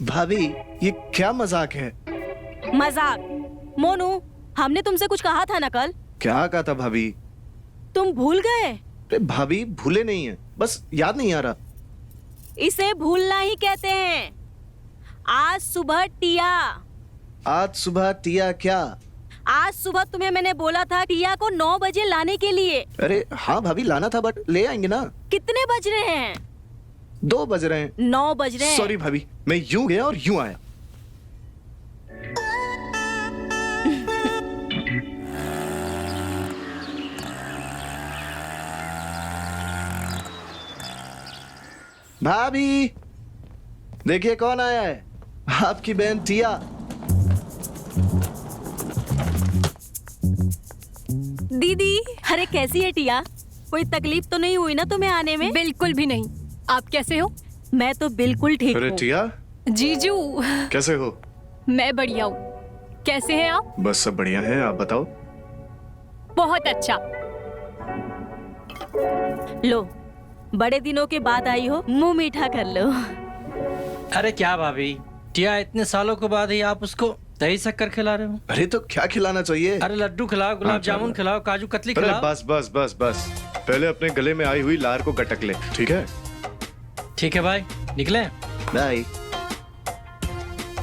भाभी, ये क्या मजाक है? मजाक? मोनू, हमने तुमसे कुछ कहा था ना कल। क्या कहा था भाभी? तुम भूल गए? अरे भाभी, भूले नहीं है, बस याद नहीं आ रहा। इसे भूलना ही कहते हैं। आज सुबह क्या? आज सुबह तुम्हें मैंने बोला था टिया को 9 बजे लाने के लिए। अरे हाँ भाभी, लाना था, बट ले आएंगे ना। कितने बज रहे हैं? 2 बज रहे हैं। 9 बज रहे हैं। सॉरी भाभी, मैं यूं गया और यूं आया। भाभी, देखिए कौन आया है। आपकी बहन टिया। दीदी, अरे कैसी है टिया? कोई तकलीफ तो नहीं हुई ना तुम्हें आने में? बिल्कुल भी नहीं। आप कैसे हो? मैं तो बिल्कुल ठीक अरे हूँ। टिया, जीजू, कैसे हो? मैं बढ़िया हूँ। कैसे हैं आप? बस सब बढ़िया है, आप बताओ। बहुत अच्छा। लो, बड़े दिनों के बाद आई हो, मुंह मीठा कर लो। अरे क्या भाभी, टिया इतने सालों के बाद ही आप उसको दही शक्कर खिला रहे हो? अरे तो क्या खिलाना चाहिए? अरे लड्डू खिलाओ, गुलाब जामुन खिलाओ, काजू कतली अरे खिलाओ। बस बस बस बस, पहले अपने गले में आई हुई लार को गटक ले, ठीक है? ठीक है भाई, निकले। बाय।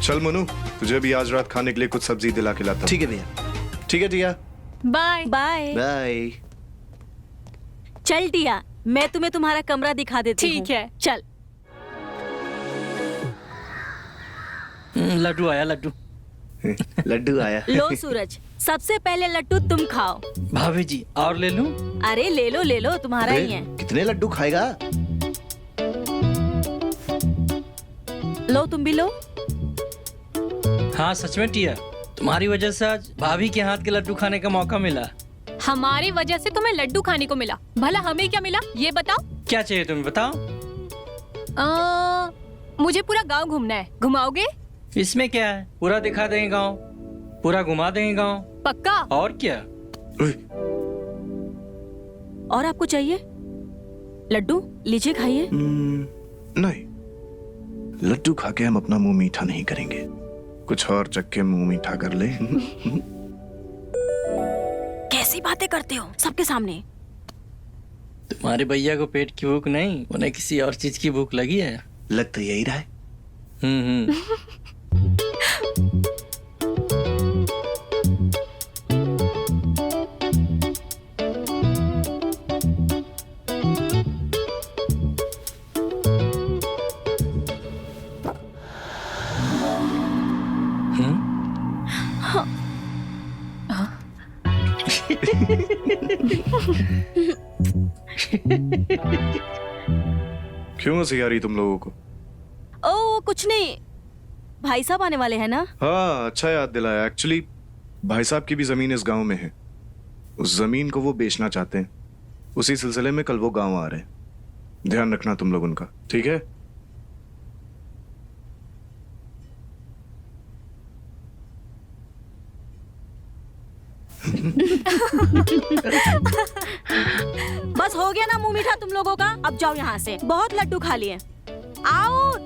चल मनु, तुझे भी आज रात खाने के लिए कुछ सब्जी दिला के लाता हूं। ठीक है भैया। ठीक है टिया। Bye bye. बाय। चल टिया, मैं तुम्हें तुम्हारा कमरा दिखा देती हूँ। ठीक है। चल। लड्डू आया, लड्डू। लड्डू आया। लो सूरज, सबसे पहले लड्डू तुम खाओ। भाभी जी, और ले लूं? अरे ले लो, तुम्हारा ही है। कितने लड्डू खाएगा? लो, तुम भी लो। हाँ सच में टिया, तुम्हारी वजह से आज भाभी के हाथ के लड्डू खाने का मौका मिला। हमारी वजह से तुम्हें लड्डू खाने को मिला, भला हमें क्या मिला ये बताओ। क्या चाहिए तुम्हें, बताओ। मुझे पूरा गांव घूमना है, घुमाओगे? इसमें क्या है, पूरा दिखा देंगे गाँव, पूरा घुमा देंगे गाँव। पक्का? और क्या। और आपको चाहिए लड्डू? लीजिए, खाइए। नहीं, लड्डू खा के हम अपना मुंह मीठा नहीं करेंगे, कुछ और चख के मुंह मीठा कर ले। कैसी बातें करते हो सबके सामने? तुम्हारे भैया को पेट की भूख नहीं, उन्हें किसी और चीज की भूख लगी है। लग तो यही रहा है। क्यों हंसी आ रही तुम लोगों को? ओ कुछ नहीं, भाई साहब आने वाले हैं ना। हाँ, अच्छा याद दिलाया। एक्चुअली भाई साहब की भी जमीन इस गांव में है, उस जमीन को वो बेचना चाहते हैं। उसी सिलसिले में कल वो गांव आ रहे हैं। ध्यान रखना तुम लोग उनका, ठीक है? बस हो गया ना मुंह मीठा तुम लोगों का, अब जाओ यहाँ से, बहुत लड्डू खा लिए। आओ।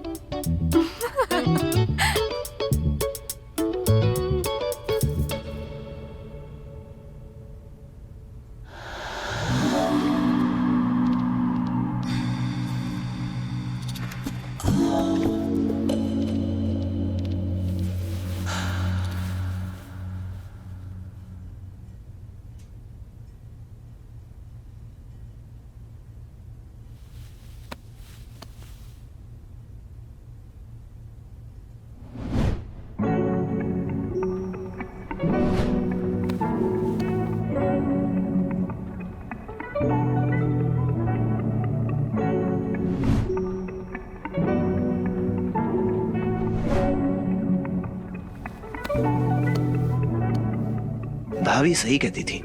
भाभी सही कहती थी,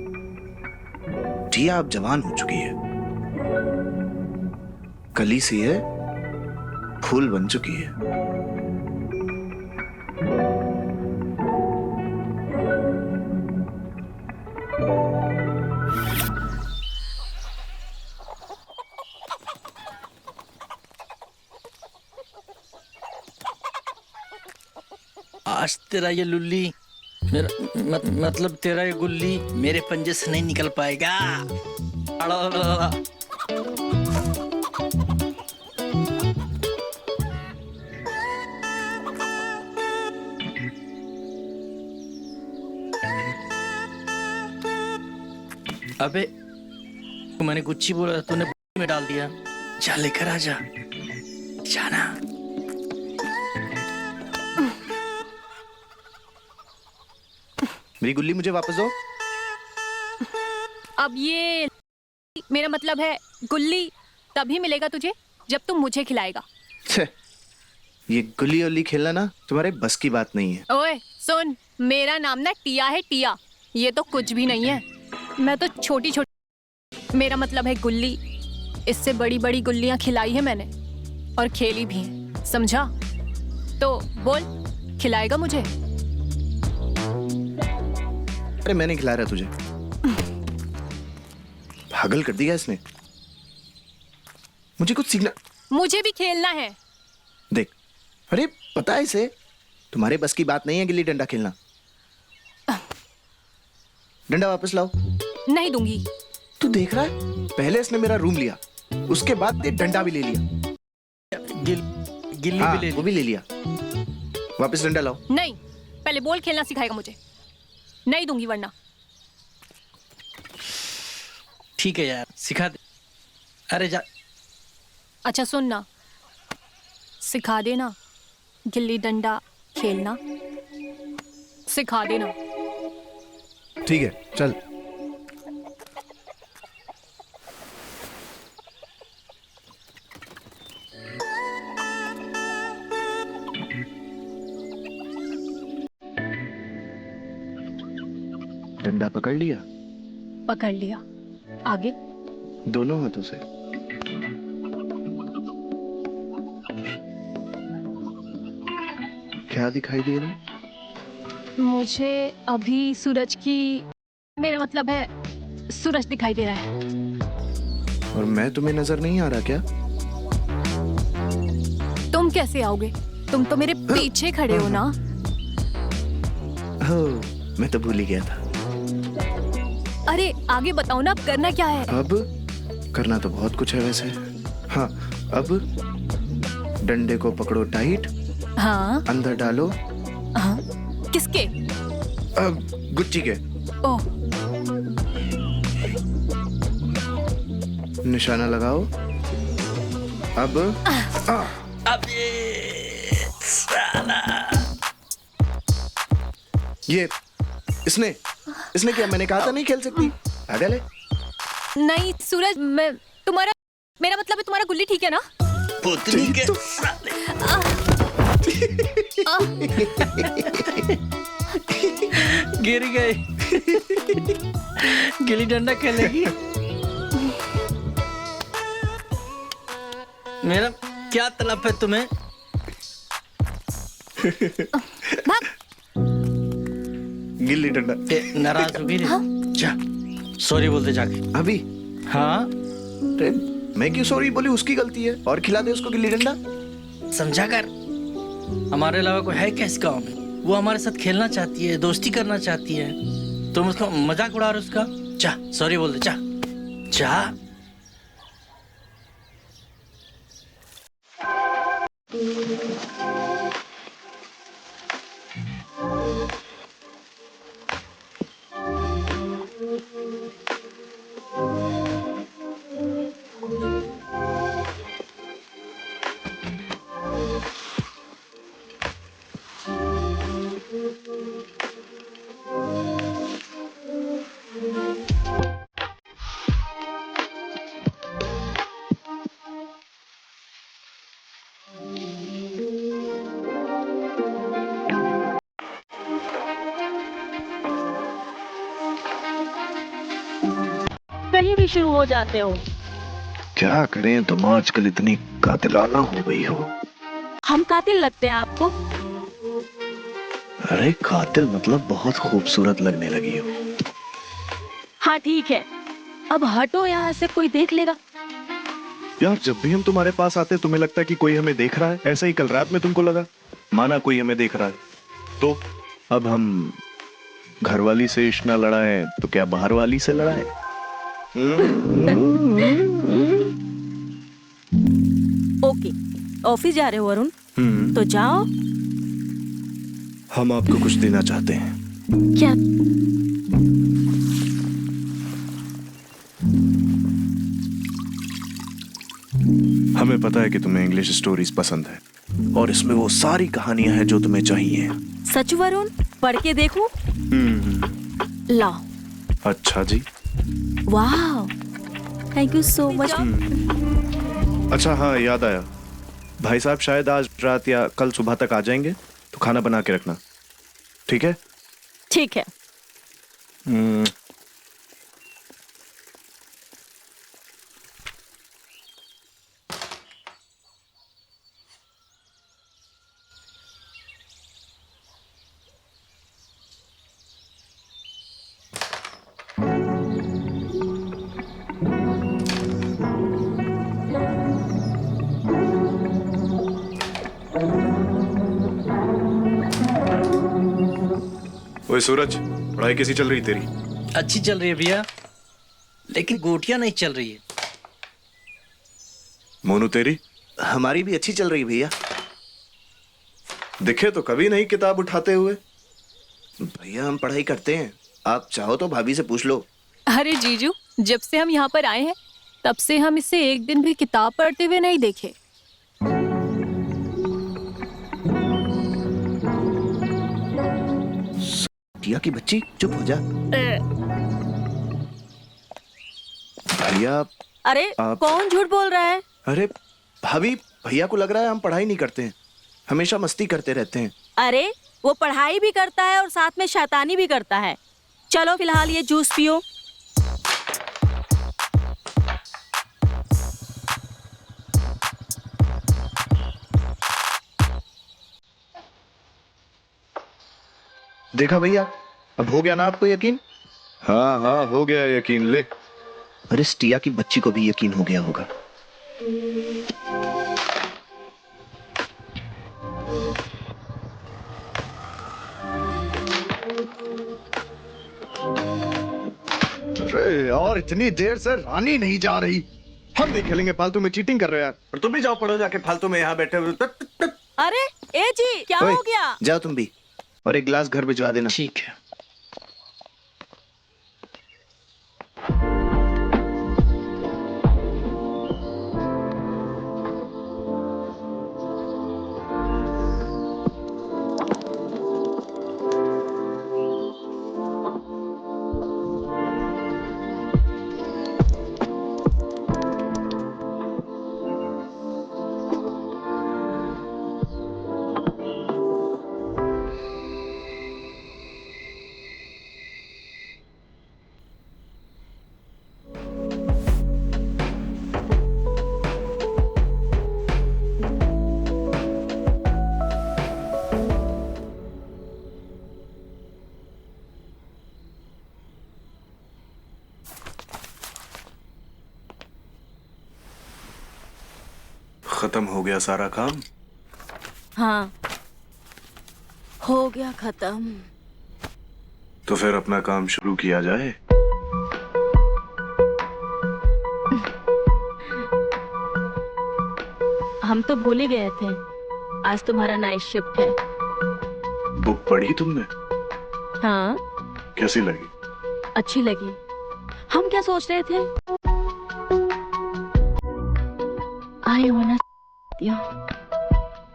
टिया अब जवान हो चुकी है, कली सी है, फूल बन चुकी है। आज तेरा ये लुल्ली मेरा मतलब तेरा ये गुल्ली मेरे पंजे से नहीं निकल पाएगा। अबे मैंने गुच्ची बोला तूने में डाल दिया। जा लेकर आजा, जाना। मेरी गुल्ली मुझे वापस दो। अब ये मेरा मतलब है गुल्ली तभी मिलेगा तुझे जब तुम मुझे खिलाएगा। छे, ये गुल्ली उल्ली खेलना ना तुम्हारे बस की बात नहीं है। ओए सुन, मेरा नाम ना टिया है, टिया। ये तो कुछ भी नहीं है। मैं तो छोटी छोटी, मेरा मतलब है गुल्ली। इससे बड़ी बड़ी गुल्लियां खिलाई है मैंने और खेली भी है, समझा? तो बोल, खिलाएगा मुझे? अरे मैं नहीं खिला रहा तुझे। पागल कर दिया इसने। मुझे कुछ सीखना। मुझे भी खेलना है। देख, अरे पता है इसे तुम्हारे बस की बात नहीं है गिल्ली डंडा खेलना। डंडा वापस लाओ। नहीं दूंगी। तू देख रहा है, पहले इसने मेरा रूम लिया, उसके बाद ये डंडा भी ले लिया। गिल्ली हाँ, भी ले वो भी ले लिया। वापस डंडा लाओ। नहीं, पहले बॉल खेलना सिखाएगा मुझे। नहीं दूंगी वरना। ठीक है यार, सिखा दे। अरे जा। अच्छा सुन ना, सिखा देना गिल्ली डंडा खेलना, सिखा देना। ठीक है, चल। डंडा पकड़ लिया? पकड़ लिया। आगे? दोनों हाथों से। क्या दिखाई दे रहा है? मुझे अभी सूरज की, मेरा मतलब है सूरज दिखाई दे रहा है। और मैं तुम्हें नजर नहीं आ रहा क्या? तुम कैसे आओगे? तुम तो मेरे पीछे खड़े हो ना। हो, मैं तो भूल ही गया था। अरे आगे बताओ ना, अब करना क्या है? अब करना तो बहुत कुछ है वैसे। हाँ, अब डंडे को पकड़ो टाइट, हाँ अंदर डालो। हाँ, किसके? अब गुच्ची के। ओह, निशाना लगाओ। अब अबे साला। ये इसने क्या? मैंने कहा था नहीं खेल सकती। पागल है। नहीं सूरज, मैं तुम्हारा, मेरा मतलब है तुम्हारा गुल्ली ठीक है ना? पुतली के तो- साले। गिर गई। गिल्ली डंडा खेलेगी? मेरा क्या तलब है तुम्हें? भाग। गिल्ली डंडा। नाराज हो गई? जा, सॉरी बोलते जाके। अभी? हाँ, अरे, मैं क्यों सॉरी बोली? उसकी गलती है। और खिला दे उसको गिल्ली डंडा। समझा कर। हमारे अलावा कोई है क्या इस गाँव में? वो हमारे साथ खेलना चाहती है, दोस्ती करना चाहती है, तुम उसका मजाक उड़ा रहे हो उसका। जा, सॉरी बोल दे, जा जा। कहीं भी शुरू हो जाते हो। क्या करें, तुम आजकल इतनी कातिलाना हो गई हो। हम कातिल लगते हैं आपको? अरे कातिल मतलब बहुत खूबसूरत लगने लगी हो। हाँ ठीक है, अब हटो यहाँ से, कोई देख लेगा। यार, जब भी हम तुम्हारे पास आते तुम्हें लगता है कि कोई हमें देख रहा है। ऐसा ही कल रात में तुमको लगा, माना कोई हमें देख रहा है। तो अब हम घर वाली से इश्क ना लड़ाएं तो क्या बाहर वाली से लड़ाएं? ओके, ऑफिस जा रहे हो अरुण? तो जाओ। हम आपको कुछ देना चाहते हैं। क्या? हमें पता है कि तुम्हें इंग्लिश स्टोरीज पसंद है और इसमें वो सारी कहानियां हैं जो तुम्हें चाहिए। सच वरुण, पढ़ के देखूं? लाओ। अच्छा जी। वाह, थैंक यू सो मच। अच्छा हाँ, याद आया, भाई साहब शायद आज रात या कल सुबह तक आ जाएंगे, तो खाना बना के रखना, ठीक है? ठीक है। ओए सूरज, पढ़ाई कैसी चल रही तेरी? अच्छी चल रही है भैया, लेकिन गोटियां नहीं चल रही है। मोनू तेरी? हमारी भी अच्छी चल रही है भैया। दिखे तो कभी नहीं किताब उठाते हुए। भैया हम पढ़ाई करते हैं, आप चाहो तो भाभी से पूछ लो। अरे जीजू, जब से हम यहाँ पर आए हैं तब से हम इसे एक दिन भी किताब पढ़ते हुए नहीं देखे। टिया की बच्ची, चुप हो जा। भैया अरे कौन झूठ बोल रहा है? अरे भाभी, भैया को लग रहा है हम पढ़ाई नहीं करते हैं, हमेशा मस्ती करते रहते हैं। अरे वो पढ़ाई भी करता है और साथ में शैतानी भी करता है। चलो फिलहाल ये जूस पियो। देखा भैया, अब हो गया ना आपको यकीन? हाँ हाँ, हो गया यकीन। ले। अरे इस टिया की बच्ची को भी यकीन हो गया होगा। अरे और इतनी देर से रानी नहीं जा रही। हम नहीं खेलेंगे, फालतू में चीटिंग कर रहे हो यार। और तुम भी जाओ पढ़ो जाके, फालतू में यहाँ बैठे हुए। अरे ए जी, क्या ओए, हो गया? जाओ तुम भी, और एक गिलास घर भिजवा देना। ठीक है। खत्म हो गया सारा काम? हाँ, हो गया खत्म। तो फिर अपना काम शुरू किया जाए। हम तो भूल ही गए थे, आज तुम्हारा नाइट शिफ्ट है। बुक पढ़ी तुमने? हाँ, कैसी लगी? अच्छी लगी। हम क्या सोच रहे थे? I wanna you.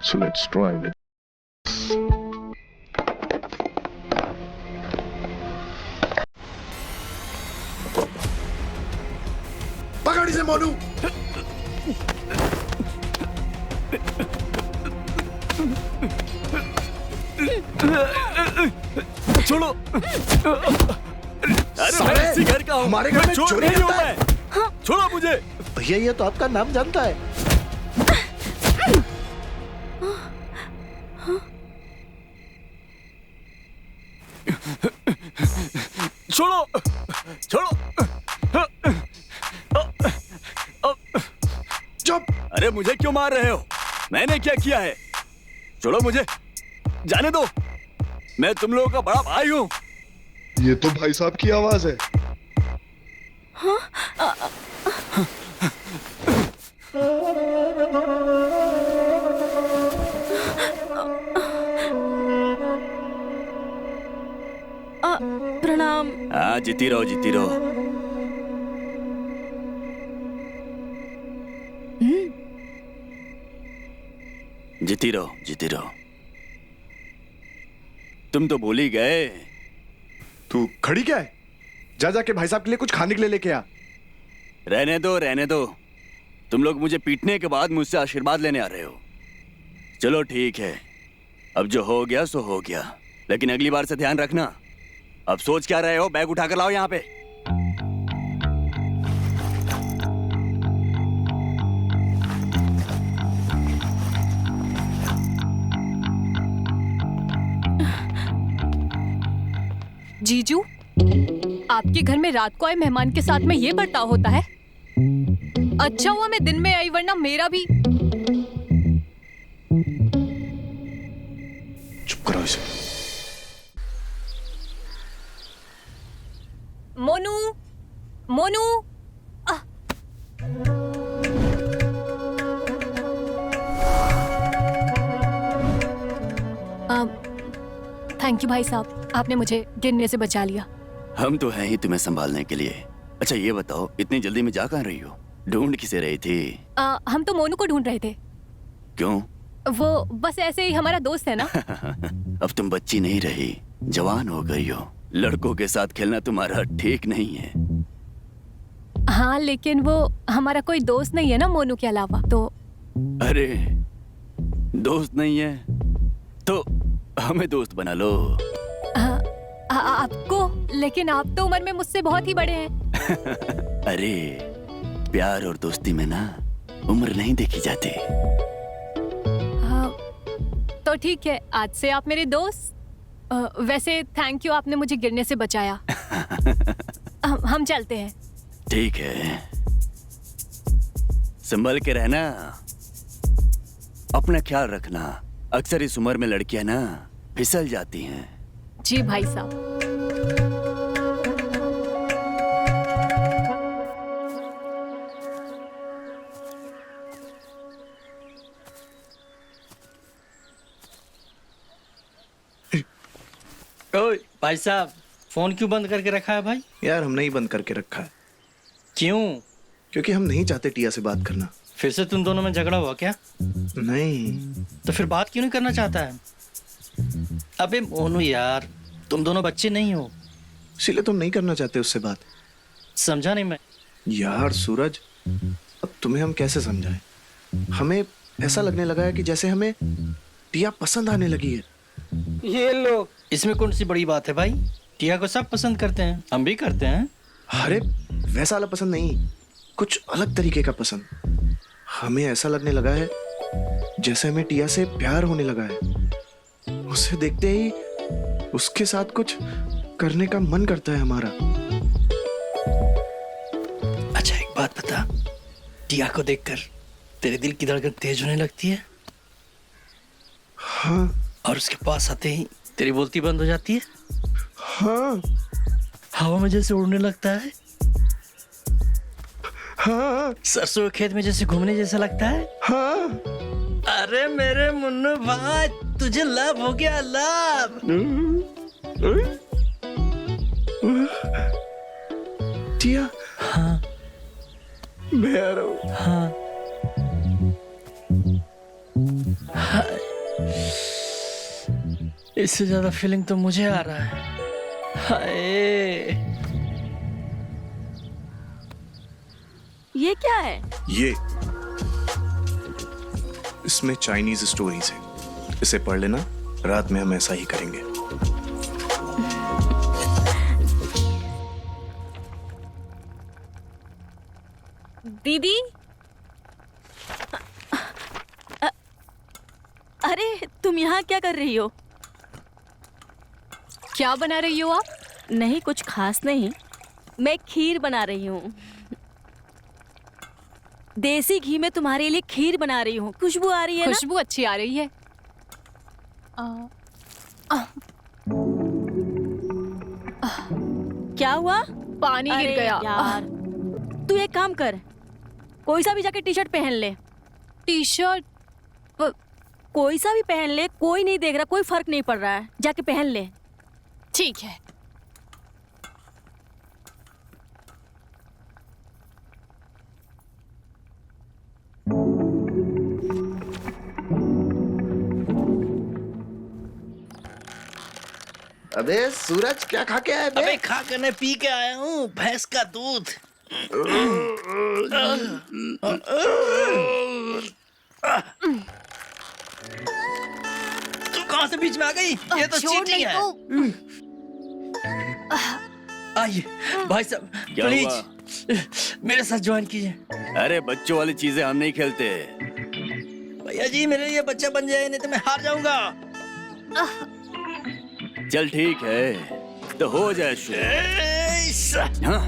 So let's try it. पकड़ इसे मोनू। छोड़ो। अरे मैं इसी घर का हूँ। हमारे घर में चोरी नहीं हूँ करता है। मैं। छोड़ो मुझे। भैया ये तो आपका नाम जानता है। छोड़ो, छोड़ो। चुप। अरे मुझे क्यों मार रहे हो? मैंने क्या किया है? छोड़ो मुझे, जाने दो। मैं तुम लोगों का बड़ा भाई हूँ। ये तो भाई साहब की आवाज है। प्रणाम। हाँ, जीती रहो, जीती रहो। जीती रहो, जीती रहो। तुम तो भूल ही गए। तू खड़ी क्या है? जा जाके भाई साहब के लिए कुछ खाने के लिए लेके आ। रहने दो, रहने दो। तुम लोग मुझे पीटने के बाद मुझसे आशीर्वाद लेने आ रहे हो। चलो ठीक है, अब जो हो गया सो हो गया, लेकिन अगली बार से ध्यान रखना। अब सोच क्या रहे हो? बैग उठाकर लाओ यहाँ पे। जीजू, आपके घर में रात को आए मेहमान के साथ में ये बर्ताव होता है? अच्छा हुआ मैं दिन में आई, वरना मेरा भी। चुप करो इसे। मोनू, मोनू। थैंक यू भाई साहब, आपने मुझे गिरने से बचा लिया। हम तो हैं ही तुम्हें संभालने के लिए। अच्छा ये बताओ, इतनी जल्दी में जा कहाँ रही हो? ढूंढ किसे रही थी? हम तो मोनू को ढूंढ रहे थे। क्यों? वो बस ऐसे ही हमारा दोस्त है ना। अब तुम बच्ची नहीं रही, जवान हो गई हो। लड़कों के साथ खेलना तुम्हारा ठीक नहीं है। हाँ, लेकिन वो हमारा कोई दोस्त नहीं है ना मोनू के अलावा, तो। अरे दोस्त नहीं है तो हमें दोस्त बना लो। आपको? लेकिन आप तो उम्र में मुझसे बहुत ही बड़े हैं। अरे प्यार और दोस्ती में ना उम्र नहीं देखी जाती। तो ठीक है, आज से आप मेरे दोस्त। वैसे थैंक यू, आपने मुझे गिरने से बचाया। हम चलते हैं। ठीक है, संभल के रहना, अपना ख्याल रखना। अक्सर इस उम्र में लड़कियां ना फिसल जाती हैं। जी भाई साहब। ओए भाई साहब, फोन क्यों बंद करके रखा है भाई? यार हमने ही बंद करके रखा है क्यों? क्योंकि हम नहीं चाहते टिया से बात करना। फिर से तुम दोनों में झगड़ा हुआ क्या? नहीं। तो फिर बात क्यों नहीं करना चाहता है? अबे मोनू यार, तुम दोनों बच्चे नहीं हो। इसीलिए तुम नहीं करना चाहते उससे बात। समझा नहीं मैं। यार सूरज, अब तुम्हें हम कैसे समझाएं? हमें ऐसा लगने लगा है कि जैसे हमें टिया पसंद आने लगी है। ये लो, इसमें कौन सी बड़ी बात है भाई? टिया को सब पसंद करते हैं, हम भी करते हैं। अरे वैसा वाला पसंद नहीं, कुछ अलग तरीके का पसंद। हमें ऐसा लगने लगा है जैसे हमें टिया से प्यार होने लगा है। उसे देखते ही उसके साथ कुछ करने का मन करता है हमारा। अच्छा एक बात बता, टिया को देखकर तेरे दिल की धड़कन तेज होने लगती है? हाँ। और उसके पास आते ही तेरी बोलती बंद हो जाती है? हाँ। हवा में जैसे उड़ने लगता है? हाँ। सरसों के खेत में जैसे घूमने जैसा लगता है? हाँ। अरे मेरे मुन्नू भाई, तुझे लव हो गया, लव। टिया। हाँ मैं आ रहा हूँ। हाँ। हाय। इससे ज्यादा फीलिंग तो मुझे आ रहा है। हाय। ये क्या है? ये इसमें चाइनीज स्टोरीज है, इसे पढ़ लेना। रात में हम ऐसा ही करेंगे। दीदी, अरे तुम यहाँ क्या कर रही हो? क्या बना रही हो आप? नहीं, कुछ खास नहीं, मैं खीर बना रही हूँ। देसी घी में तुम्हारे लिए खीर बना रही हूँ। खुशबू आ रही है ना? खुशबू अच्छी आ रही है। क्या हुआ? पानी गिर अरे गया। यार, तू एक काम कर, कोई सा भी जाके टी शर्ट पहन ले। T shirt? कोई सा भी पहन ले, कोई नहीं देख रहा, कोई फर्क नहीं पड़ रहा है, जाके पहन ले। ठीक है। अबे सूरज क्या खा के आया बे? अबे खा कर मैं पी के आया हूँ भैंस का दूध। तू कहाँ से बीच में आ गई? ये तो छोड़ चीटिंग नहीं है। तो। आइए भाई साहब क्या प्लीज मेरे साथ ज्वाइन कीजिए। अरे बच्चों वाली चीजें हम नहीं खेलते। भैया जी मेरे लिए बच्चा बन जाए नहीं तो मैं हार जाऊंगा। चल ठीक है, तो हो जाए शुरू। हाँ।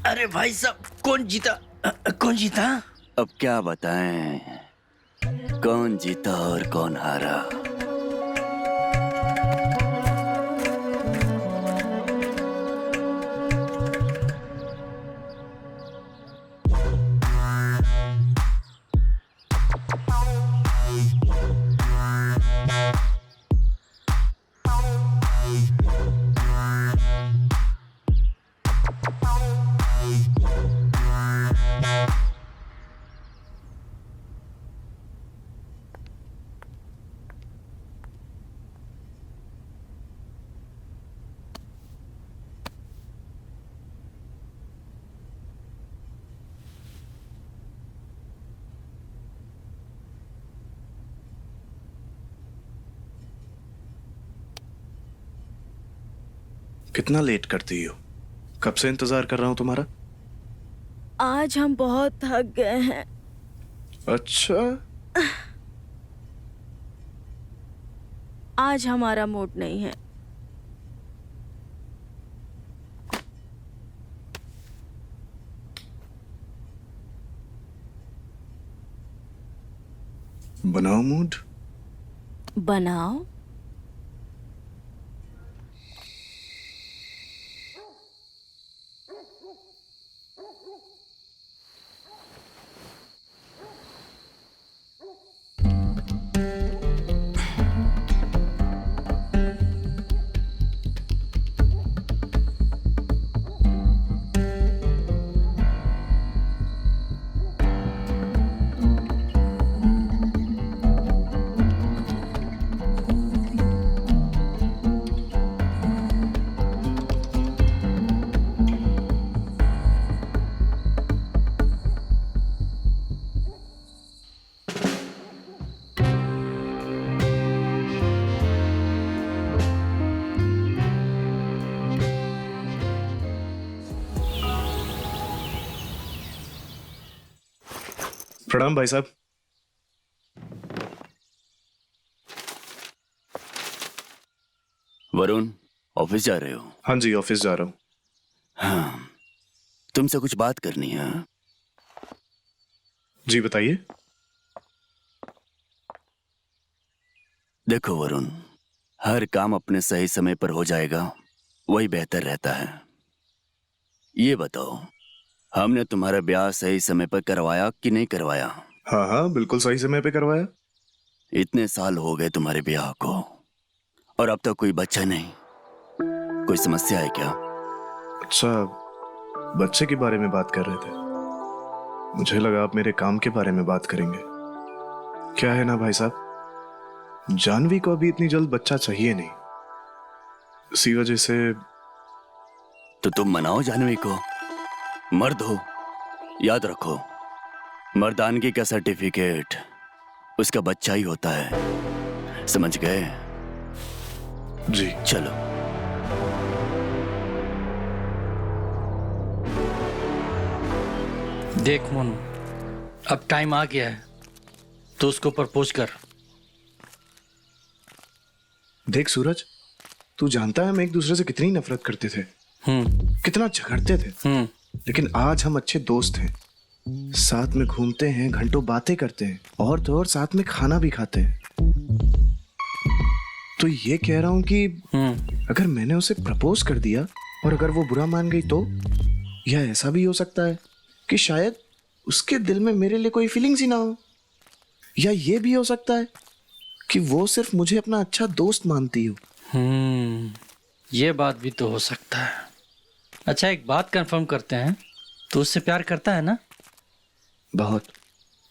अरे भाई साहब कौन जीता? कौन जीता? अब क्या बताएं, कौन जीता और कौन हारा। कितना लेट करती हो? कब से इंतजार कर रहा हूं तुम्हारा। आज हम बहुत थक गए हैं। अच्छा, आज हमारा मूड नहीं है। बनाओ मूड। बनाओ। प्रणाम भाई साहब। वरुण, ऑफिस जा रहे हो? हाँ जी, ऑफिस जा रहा हूँ। हाँ, तुमसे कुछ बात करनी है। जी बताइए। देखो वरुण, हर काम अपने सही समय पर हो जाएगा, वही बेहतर रहता है। ये बताओ, हमने तुम्हारा ब्याह सही समय पर करवाया कि नहीं करवाया? हाँ हाँ, बिल्कुल सही समय पे करवाया। इतने साल हो गए तुम्हारे ब्याह को और अब तक कोई बच्चा नहीं। कोई समस्या है क्या? अच्छा, बच्चे के बारे में बात कर रहे थे। मुझे लगा आप मेरे काम के बारे में बात करेंगे। क्या है ना भाई साहब, जानवी को अभी इतनी जल्द बच्चा चाहिए नहीं, इसी वजह से। तो तुम मनाओ जानवी को, मर्द हो, याद रखो, मर्दानगी का सर्टिफिकेट उसका बच्चा ही होता है, समझ गए? जी चलो। देख मोनू, अब टाइम आ गया है तो उसको प्रपोज कर। देख सूरज, तू जानता है हम एक दूसरे से कितनी नफरत करते थे, कितना झगड़ते थे, लेकिन आज हम अच्छे दोस्त हैं। साथ में घूमते हैं, घंटों बातें करते हैं, और तो और साथ में खाना भी खाते हैं। तो ये कह रहा हूं कि अगर मैंने उसे प्रपोज कर दिया और अगर वो बुरा मान गई तो, या ऐसा भी हो सकता है कि शायद उसके दिल में मेरे लिए कोई फीलिंग्स ही ना हो, या ये भी हो सकता है कि वो सिर्फ मुझे अपना अच्छा दोस्त मानती हो। ये बात भी तो हो सकता है। अच्छा, एक बात कंफर्म करते हैं, तू उससे प्यार करता है ना? बहुत,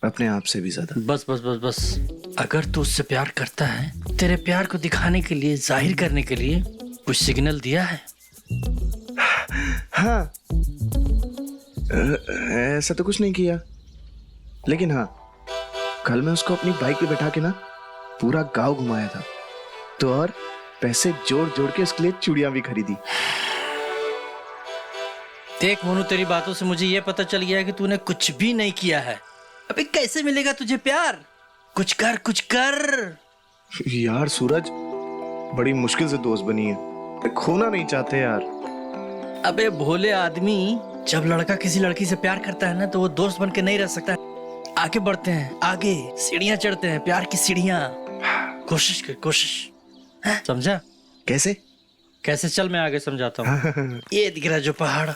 अपने आप से भी ज्यादा। बस बस बस बस, अगर तू उससे प्यार करता है, तेरे प्यार को दिखाने के लिए, जाहिर करने के लिए कुछ सिग्नल दिया है? हाँ, ऐसा तो कुछ नहीं किया, लेकिन हाँ, कल मैं उसको अपनी बाइक पे बैठा के ना पूरा गांव घुमाया था, तो और पैसे जोड़ जोड़ के उसके लिए चूड़ियां भी खरीदी। देख मोनू, तेरी बातों से मुझे ये पता चल गया है कि तूने कुछ भी नहीं किया है। अबे कैसे मिलेगा तुझे प्यार? कुछ कर, कुछ कर। यार सूरज, बड़ी मुश्किल से दोस्त बनी है, खोना नहीं चाहते यार। अबे भोले आदमी, जब लड़का किसी लड़की से प्यार करता है ना, तो वो दोस्त बन के नहीं रह सकता। आगे बढ़ते हैं, आगे सीढ़ियां चढ़ते हैं, प्यार की सीढ़ियां। कोशिश कर, कोशिश। समझा? कैसे? कैसे? चल मैं आगे समझाता हूँ। ये दिख रहा जो पहाड़,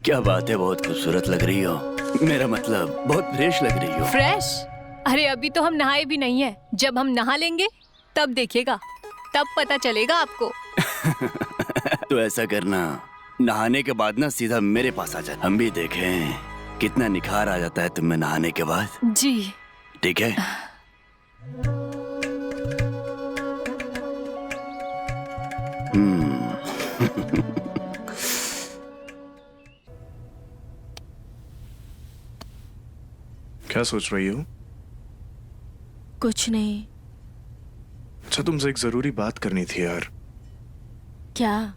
क्या बात है, बहुत खूबसूरत लग रही हो। मेरा मतलब बहुत फ्रेश लग रही हो। फ्रेश? अरे अभी तो हम नहाए भी नहीं है। जब हम नहा लेंगे तब देखिएगा, तब पता चलेगा आपको। तो ऐसा करना, नहाने के बाद ना सीधा मेरे पास आ जा, हम भी देखें कितना निखार आ जाता है तुम में नहाने के बाद। जी ठीक है? क्या सोच रही हो? कुछ नहीं। अच्छा, तुमसे एक जरूरी बात करनी थी यार। क्या?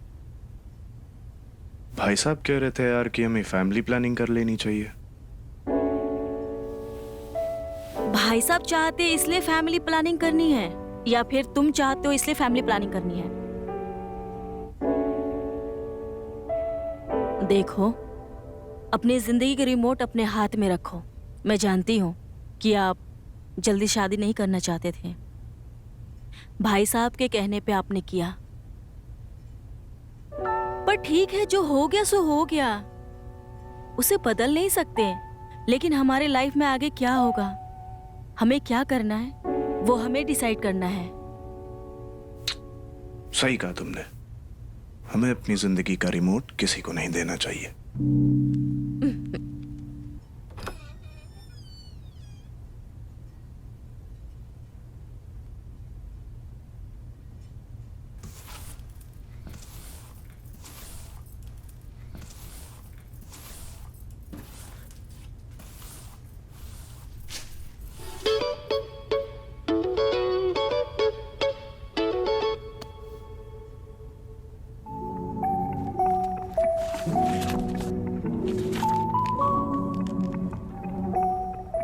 भाई साहब कह रहे थे यार कि हमें फैमिली प्लानिंग कर लेनी चाहिए। भाई साहब चाहते इसलिए फैमिली प्लानिंग करनी है, या फिर तुम चाहते हो इसलिए फैमिली प्लानिंग करनी है? देखो, अपनी जिंदगी का रिमोट अपने हाथ में रखो। मैं जानती हूँ कि आप जल्दी शादी नहीं करना चाहते थे। भाई साहब के कहने पे आपने किया, पर ठीक है, जो हो गया सो हो गया, उसे बदल नहीं सकते। लेकिन हमारे लाइफ में आगे क्या होगा, हमें क्या करना है, वो हमें डिसाइड करना है। सही कहा तुमने, हमें अपनी जिंदगी का रिमोट किसी को नहीं देना चाहिए।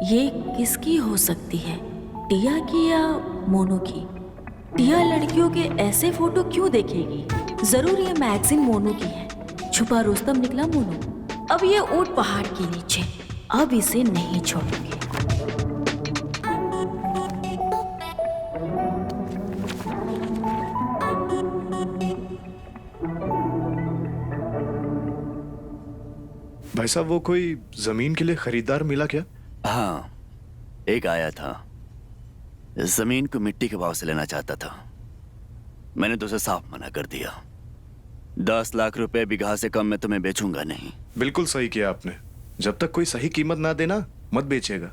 ये किसकी हो सकती है, टिया की या मोनू की? टिया लड़कियों के ऐसे फोटो क्यों देखेगी? जरूर ये मैगजीन मोनू की है। छुपा रुस्तम निकला मोनू। अब ये ऊंट पहाड़ के नीचे, अब इसे नहीं छोड़ेंगे। भाई साहब, वो कोई जमीन के लिए खरीदार मिला क्या? हाँ, एक आया था, जमीन को मिट्टी के भाव से लेना चाहता था। मैंने तो उसे साफ मना कर दिया। 10 लाख रुपए बीघा से कम मैं तुम्हें बेचूंगा नहीं। बिल्कुल सही किया आपने। जब तक कोई सही कीमत ना देना, मत बेचेगा।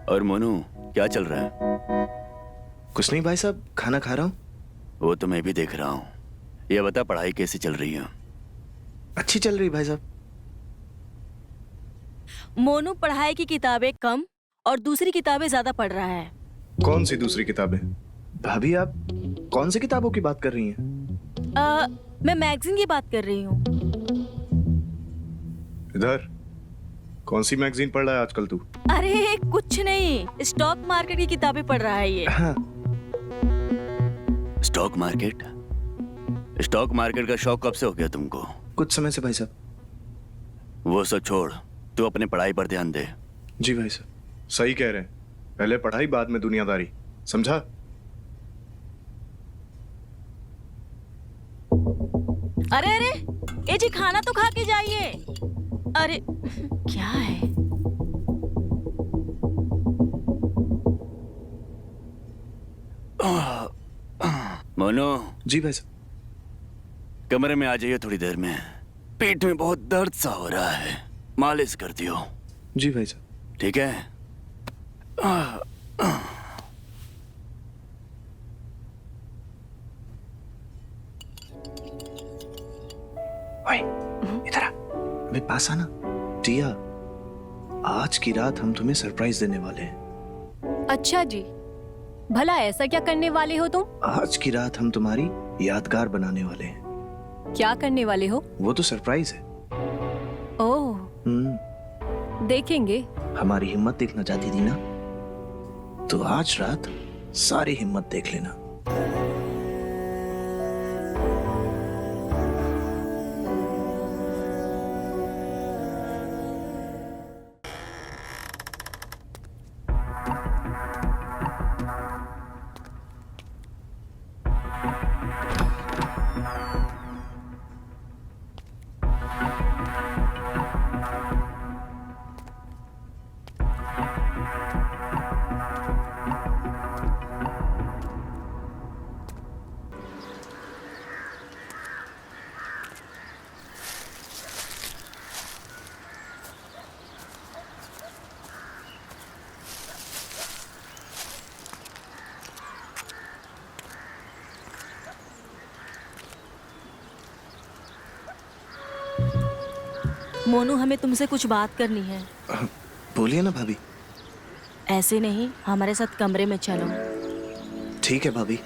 और मोनू, क्या चल रहा है? कुछ नहीं भाई साहब, खाना खा रहा हूँ। वो तो मैं भी देख रहा हूँ। ये बता, पढ़ाई कैसी चल रही है? अच्छी चल रही भाई साहब। मोनू पढ़ाई की किताबें कम और दूसरी किताबें ज्यादा पढ़ रहा है। कौन सी दूसरी किताबें? भाभी, आप कौन सी किताबों की बात कर रही हैं? मैं मैगजीन की बात कर रही हूँ। इधर कौन सी मैगजीन पढ़ रहा है आजकल तू? अरे कुछ नहीं, स्टॉक मार्केट की किताबें पढ़ रहा है ये। हाँ, स्टॉक मार्केट? स्टॉक मार्केट का शौक कब से हो गया तुमको? कुछ समय से भाई साहब। वो सब छोड़, तू अपने पढ़ाई पर ध्यान दे। जी भाई साहब। सही कह रहे हैं, पहले पढ़ाई बाद में दुनियादारी, समझा? अरे अरे, ए जी खाना तो खा के जाइए। अरे क्या है? मोनू, जी भाई साहब। कमरे में आ जाइए थोड़ी देर में। पेट में बहुत दर्द सा हो रहा है, मालिश कर दियो। जी भाई साहब। ठीक है? ओए, इधर आ। अबे पास आना। टिया, आज की रात हम तुम्हें सरप्राइज देने वाले हैं। अच्छा जी, भला ऐसा क्या करने वाले हो तुम? आज की रात हम तुम्हारी यादगार बनाने वाले हैं। क्या करने वाले हो? वो तो सरप्राइज है। ओह, देखेंगे। हमारी हिम्मत देखना चाहती थी ना, तो आज रात सारी हिम्मत देख लेना। मोनू, हमें तुमसे कुछ बात करनी है। बोलिए ना भाभी। ऐसे नहीं, हमारे साथ कमरे में चलो। ठीक है भाभी।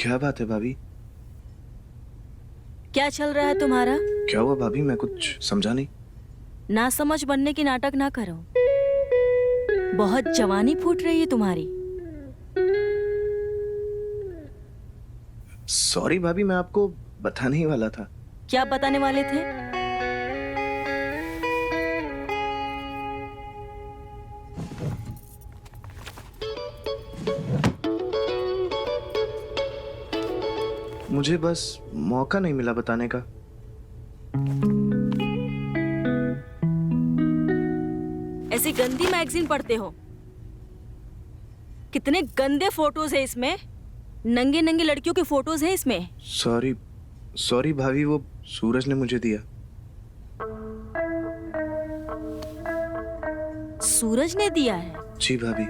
क्या बात है भाभी? क्या चल रहा है तुम्हारा? क्या हुआ भाभी? मैं कुछ समझा नहीं। ना समझ बनने की नाटक ना करो। बहुत जवानी फूट रही है तुम्हारी। सॉरी भाभी, मैं आपको बताने ही वाला था। क्या बताने वाले थे? मुझे बस मौका नहीं मिला बताने का। ऐसी गंदी मैगजीन पढ़ते हो? कितने गंदे फोटोज है इसमें। नंगे नंगे लड़कियों के फोटोज हैं इसमें। सॉरी सॉरी भाभी, वो सूरज ने मुझे दिया। सूरज ने दिया है? जी भाभी।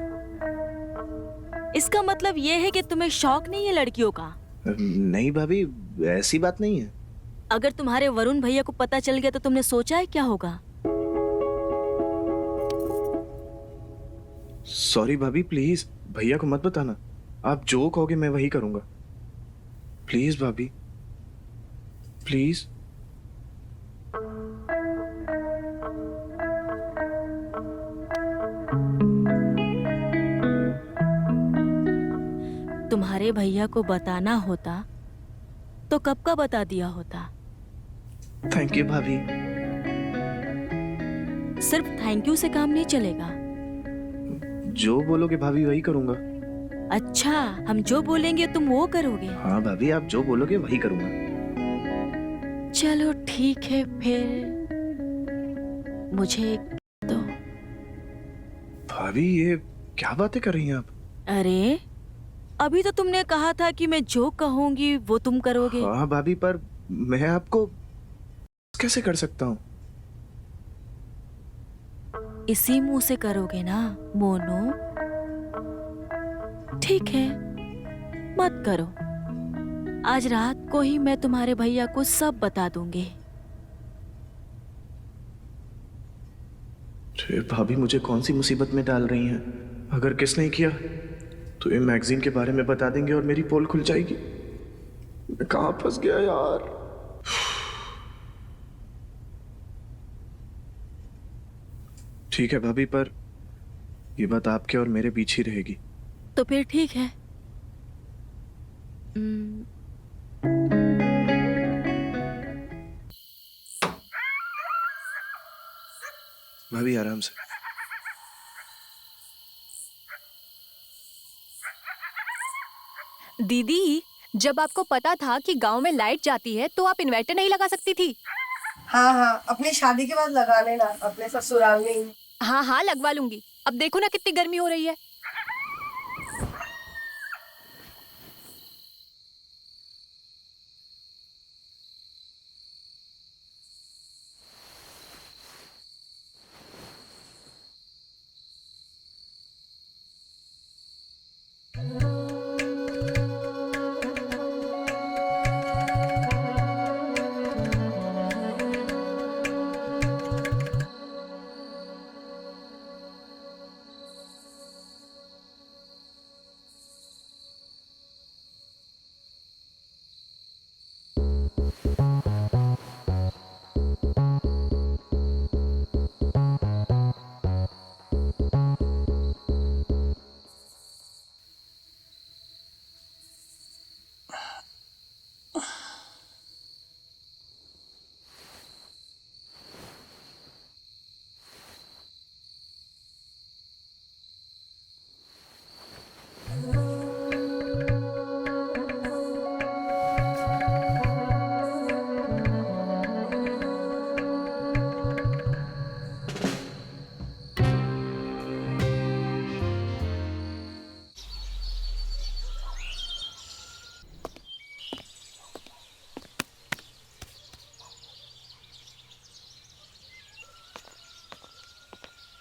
इसका मतलब ये है कि तुम्हें शौक नहीं है लड़कियों का? नहीं भाभी, ऐसी बात नहीं है। अगर तुम्हारे वरुण भैया को पता चल गया तो तुमने सोचा है क्या होगा? सॉरी भाभी, प्लीज भैया को मत बताना। आप जो कहोगे मैं वही करूंगा। प्लीज भाभी, प्लीज। तुम्हारे भैया को बताना होता तो कब का बता दिया होता। थैंक यू भाभी। सिर्फ थैंक यू से काम नहीं चलेगा। जो बोलोगे भाभी वही करूंगा। अच्छा, हम जो बोलेंगे तुम वो करोगे? हाँ भाभी, आप जो बोलोगे वही करूंगा। चलो ठीक है, फिर मुझे दो। भाभी, ये क्या बातें कर रही हैं आप? अरे, अभी तो तुमने कहा था कि मैं जो कहूंगी वो तुम करोगे। हाँ भाभी, पर मैं आपको कैसे कर सकता हूँ? इसी मुंह से करोगे ना मोनू? ठीक है, मत करो। आज रात को ही मैं तुम्हारे भैया को सब बता दूंगी। अरे भाभी मुझे कौन सी मुसीबत में डाल रही हैं? अगर किस नहीं किया तो ये मैगजीन के बारे में बता देंगे और मेरी पोल खुल जाएगी। मैं कहाँ फंस गया यार। ठीक है भाभी, पर ये बात आपके और मेरे बीच ही रहेगी। तो फिर ठीक है। भाभी आराम से। दीदी, जब आपको पता था कि गांव में लाइट जाती है तो आप इन्वर्टर नहीं लगा सकती थी? हाँ हाँ, अपनी शादी के बाद लगा लेना, अपने ससुराल में ही। हाँ हाँ, लगवा लूंगी। अब देखो ना कितनी गर्मी हो रही है।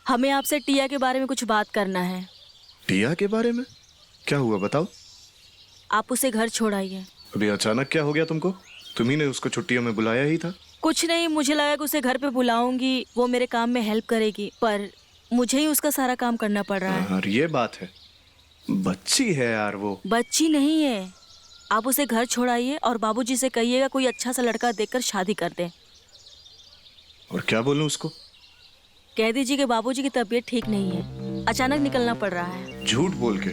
हमें आपसे टिया के बारे में कुछ बात करना है। टिया के बारे में? क्या हुआ बताओ। आप उसे घर छोड़ आइए। अभी अचानक क्या हो गया तुमको? तुम्ही ने उसको छुट्टियों में बुलाया ही था। कुछ नहीं, मुझे लगा कि उसे घर पे बुलाऊंगी, वो मेरे काम में हेल्प करेगी, पर मुझे ही उसका सारा काम करना पड़ रहा है। और ये बात है, बच्ची है यार वो। बच्ची नहीं है। आप उसे घर छोड़ाइए और बाबूजी से कहिएगा कोई अच्छा सा लड़का देखकर शादी कर दे। और क्या बोलूं उसको? कह दीजिए कि बाबूजी की तबीयत ठीक नहीं है, अचानक निकलना पड़ रहा है। झूठ बोल के?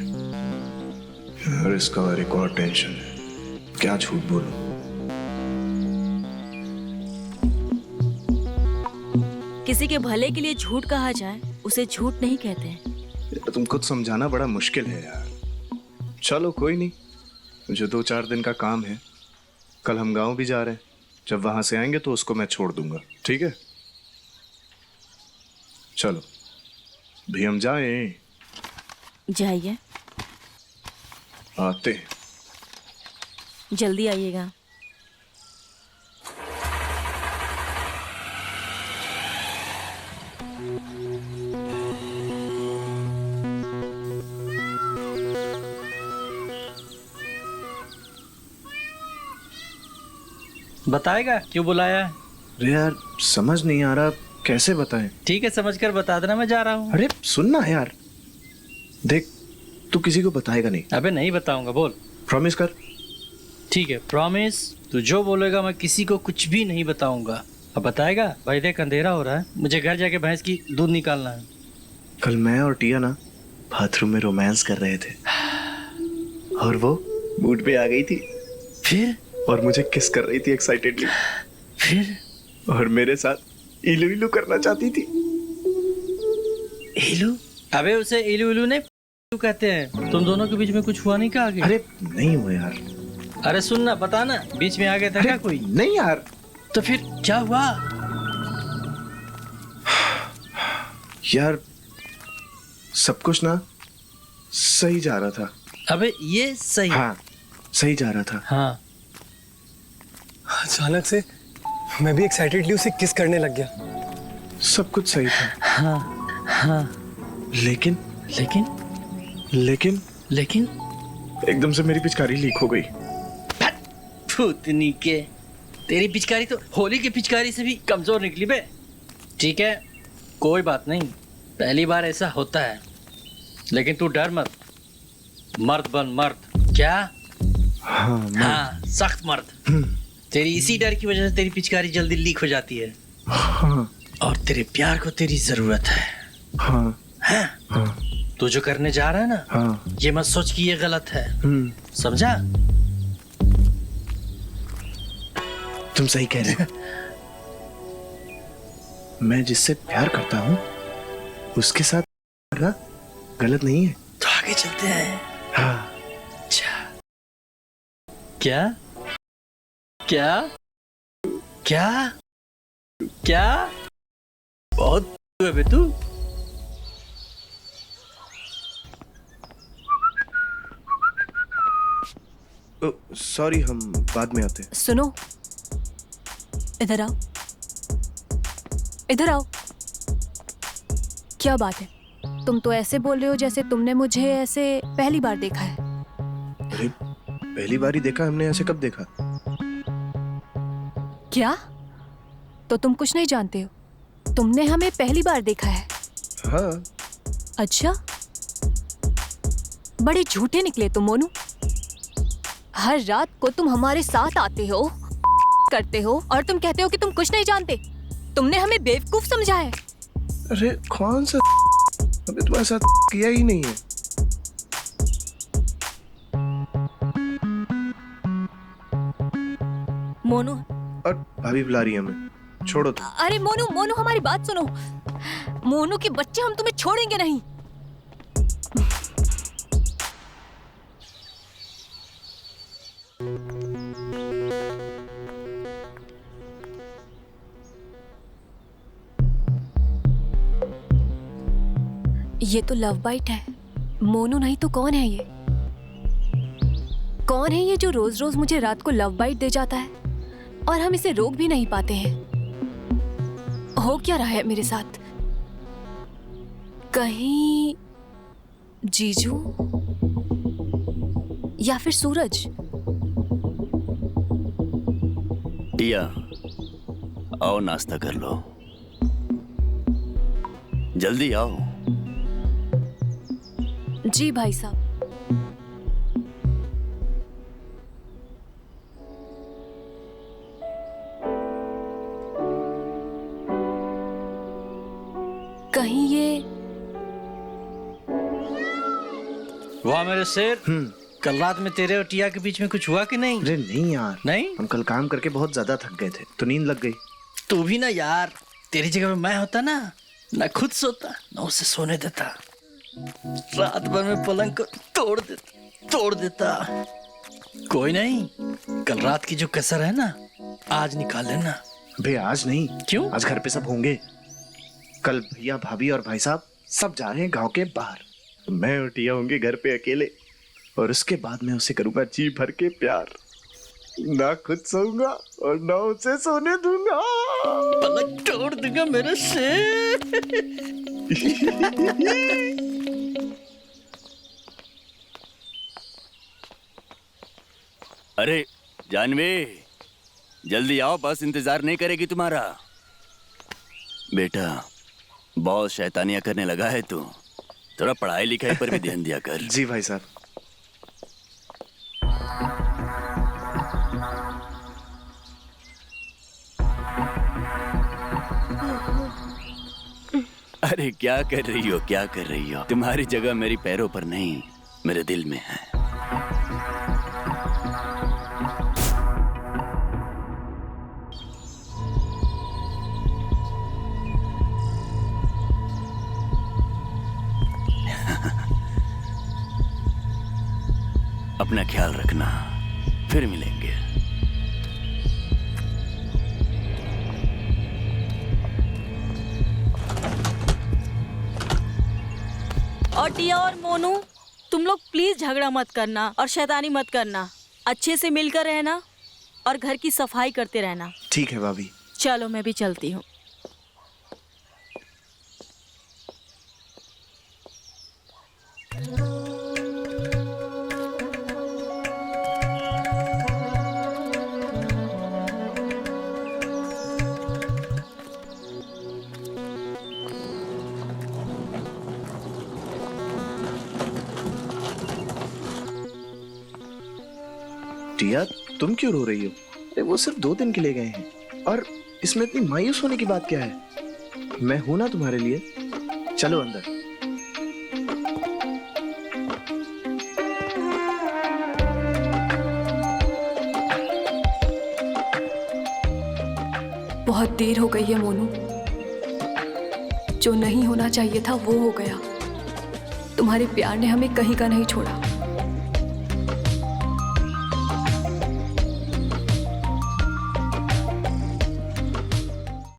यार इसका एक और टेंशन है, क्या झूठ बोलूं। किसी के भले के लिए झूठ कहा जाए उसे झूठ नहीं कहते। यार तुमको समझाना बड़ा मुश्किल है यार। चलो कोई नहीं, मुझे 2-4 दिन का काम है। कल हम गांव भी जा रहे हैं, जब वहां से आएंगे तो उसको मैं छोड़ दूंगा, ठीक है? चलो भी हम जाएं। जाइए, आते हैं। जल्दी आइएगा। बताएगा क्यों बुलाया है? अरे यार समझ नहीं आ रहा, कैसे बताएं? ठीक है, समझकर बता देना, मैं जा रहा हूँ। अरे सुनना यार, देख तू किसी को बताएगा नहीं। अबे नहीं बताऊंगा, बोल। प्रॉमिस कर। ठीक है, प्रॉमिस। तू जो बोलेगा मैं किसी को कुछ भी नहीं बताऊंगा। अब बताएगा? भाई देख अंधेरा हो रहा है, मुझे घर जाके भैंस की दूध निकालना है। कल मैं और टिया ना बाथरूम में रोमांस कर रहे थे और वो मूड पे आ गई थी। फिर? और मुझे किस कर रही थी एक्साइटेडली। फिर? और मेरे साथ इलू इलू करना चाहती थी। इलू? अबे उसे इलू इलू नहीं कहते हैं। तुम दोनों के बीच में कुछ हुआ नहीं क्या आगे? अरे नहीं हुआ यार। अरे सुनना, पता ना बीच में आ गया था क्या कोई? नहीं यार। तो फिर क्या हुआ? यार सब कुछ ना सही जा रहा था। अबे ये सही? हाँ सही जा रहा था। हाँ। अचानक से मैं भी एक्साइटेडली उसे किस करने लग गया। सब कुछ सही था। हाँ हाँ लेकिन लेकिन लेकिन लेकिन एकदम से मेरी पिचकारी लीक हो गई। भूतनी के, तेरी पिचकारी तो होली की पिचकारी से भी कमजोर निकली बे। ठीक है कोई बात नहीं, पहली बार ऐसा होता है, लेकिन तू डर मत, मर्द बन मर्द। क्या? हाँ सख्त मर्द। तेरी इसी डर की वजह से तेरी पिचकारी जल्दी लीक हो जाती है। हाँ और तेरे प्यार को तेरी जरूरत है। हाँ हाँ? हाँ तू जो करने जा रहा है ना, हाँ ये मत सोच कि ये गलत है। समझा? तुम सही कह रहे हो। मैं जिससे प्यार करता हूँ उसके साथ करना गलत नहीं है। तो आगे चलते हैं। हाँ अच्छा क्या क्या क्या क्या? बहुत है बे तू। सॉरी, हम बाद में आते हैं। सुनो, इधर आओ, इधर आओ। क्या बात है? तुम तो ऐसे बोल रहे हो जैसे तुमने मुझे ऐसे पहली बार देखा है। अरे पहली बार ही देखा हमने, ऐसे कब देखा? क्या? तो तुम कुछ नहीं जानते हो? तुमने हमें पहली बार देखा है? हाँ। अच्छा, बड़े झूठे निकले तुम मोनू। हर रात को तुम हमारे साथ आते हो, करते हो, और तुम कहते हो कि तुम कुछ नहीं जानते। तुमने हमें बेवकूफ समझा है। अरे कौन सा अबे तुम्हारे साथ किया ही नहीं है। मोनू, और भाभी बुला रही है हमें, छोड़ो तुम। अरे मोनू, मोनू हमारी बात सुनो। मोनू के बच्चे, हम तुम्हें छोड़ेंगे नहीं। ये तो लव बाइट है। मोनू नहीं तो कौन है ये? कौन है ये जो रोज रोज मुझे रात को लव बाइट दे जाता है और हम इसे रोक भी नहीं पाते हैं? हो क्या रहा है मेरे साथ? कहीं जीजू या फिर सूरज? टिया, आओ नाश्ता कर लो, जल्दी आओ। जी भाई साहब। कहीं ये वाह मेरे शेर, कल रात में तेरे और टिया के बीच में कुछ हुआ कि नहीं? अरे नहीं यार, नहीं? हम कल काम करके बहुत ज्यादा थक गए थे तो नींद लग गई। तू भी ना यार, तेरी जगह पे मैं होता ना खुद सोता ना उसे सोने देता, रात भर में पलंग को तोड़ देता। कोई नहीं, कल रात की जो कसर है ना आज निकाल लेना। बे आज नहीं। क्यों? आज घर पे सब होंगे। कल भैया भाभी और भाई साहब सब जा रहे हैं गांव के बाहर। मैं और टिया होंगे घर पे अकेले, और उसके बाद मैं उसे करूंगा जी भर के प्यार। ना खुद सोऊंगा और ना उसे सोने दूंगा। पलंग तोड़ दूंगा मेरे शेर। अरे जानवी, जल्दी आओ, बस इंतजार नहीं करेगी तुम्हारा। बेटा, बहुत शैतानियां करने लगा है तू, थोड़ा पढ़ाई लिखाई पर भी ध्यान दिया कर। जी भाई साहब। अरे क्या कर रही हो, क्या कर रही हो? तुम्हारी जगह मेरी पैरों पर नहीं, मेरे दिल में है। अपना ख्याल रखना, फिर मिलेंगे। और टिया और मोनू, तुम लोग प्लीज झगड़ा मत करना और शैतानी मत करना। अच्छे से मिलकर रहना और घर की सफाई करते रहना। ठीक है भाभी। चलो मैं भी चलती हूँ। टिया, तुम क्यों रो रही हो? अरे वो सिर्फ 2 दिन के लिए गए हैं, और इसमें इतनी मायूस होने की बात क्या है? मैं हूं ना तुम्हारे लिए। चलो अंदर। बहुत देर हो गई है मोनू। जो नहीं होना चाहिए था वो हो गया। तुम्हारे प्यार ने हमें कहीं का नहीं छोड़ा।